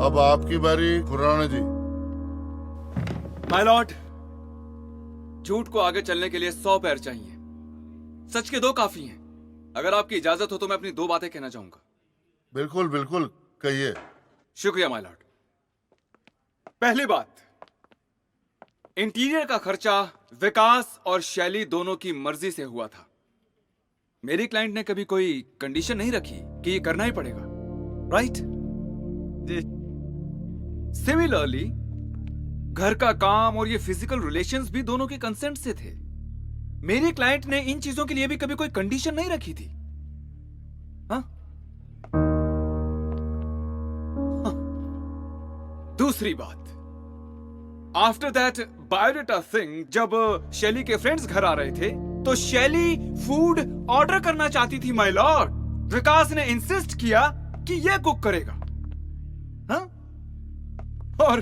अब आपकी बारी खुराना जी। माय लॉर्ड, झूठ को आगे चलने के लिए 100 पैर चाहिए, सच के 2 काफी हैं। अगर आपकी इजाजत हो तो मैं अपनी 2 बातें कहना चाहूंगा। बिल्कुल बिल्कुल, कहिए। शुक्रिया माय लॉर्ड। पहली बात, इंटीरियर का खर्चा विकास और शैली दोनों की मर्जी से हुआ था। मेरी क्लाइंट ने कभी कोई कंडीशन नहीं रखी कि ये करना ही पड़ेगा, राइट? सिमिलरली घर का काम और ये फिजिकल रिलेशंस भी दोनों के कंसेंट से थे। मेरी क्लाइंट ने इन चीजों के लिए भी कभी कोई कंडीशन नहीं रखी थी। हाँ? हाँ। दूसरी बात, आफ्टर दैट बायोडेटा थिंग, जब शैली के फ्रेंड्स घर आ रहे थे तो शैली फूड ऑर्डर करना चाहती थी माय लॉर्ड। विकास ने इंसिस्ट किया कि ये कुक करेगा। हाँ? और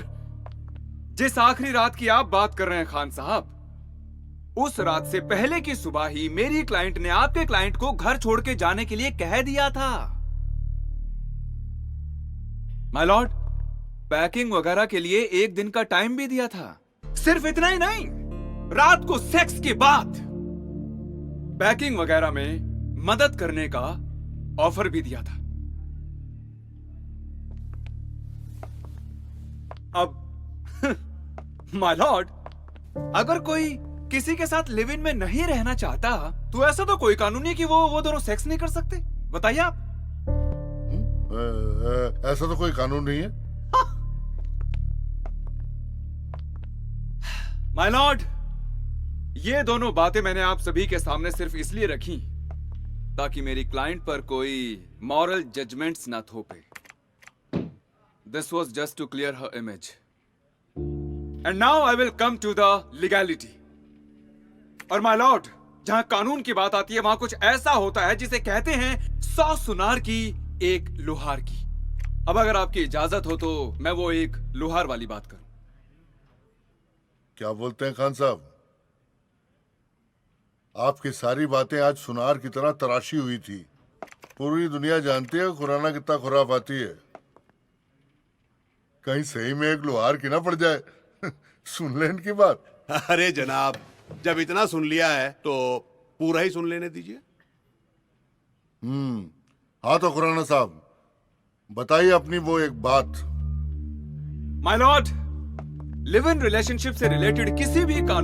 जिस आखिरी रात की आप बात कर रहे हैं खान साहब, उस रात से पहले की सुबह ही मेरी क्लाइंट ने आपके क्लाइंट को घर छोड़ के जाने के लिए कह दिया था। माय लॉर्ड, पैकिंग वगैरह के लिए 1 दिन का टाइम भी दिया था। सिर्फ इतना ही नहीं, रात को सेक्स के बाद पैकिंग वगैरह में मदद करने का ऑफर भी दिया था। अब माय लॉर्ड, अगर कोई किसी के साथ लिव इन में नहीं रहना चाहता तो ऐसा तो कोई कानून नहीं कि वो दोनों सेक्स नहीं कर सकते। बताइए आप। ऐसा तो कोई कानून नहीं है। माय लॉर्ड, ये दोनों बातें मैंने आप सभी के सामने सिर्फ इसलिए रखी ताकि मेरी क्लाइंट पर कोई मॉरल जजमेंट्स ना थोपे। This was just to clear her image. And now I will come to the legality. और माय लॉर्ड, जहां कानून की बात आती है वहां कुछ ऐसा होता है जिसे कहते हैं 100 सुनार की एक लोहार की। अब अगर आपकी इजाजत हो तो मैं वो एक लोहार वाली बात करूं। क्या बोलते हैं खान साहब? आपकी सारी बातें आज सुनार की तरह तराशी हुई थी। पूरी दुनिया जानती है खुराना कितना खुराफाती है। कहीं सही में एक लोहार की ना पड़ जाए। सुन ले इनकी बात। अरे जनाब, जब इतना सुन लिया है तो पूरा ही सुन लेने दीजिए। हाँ तो खुराना साहब, बताइए अपनी वो एक बात। My Lord, live in relationship से रिलेटेड किसी भी कानून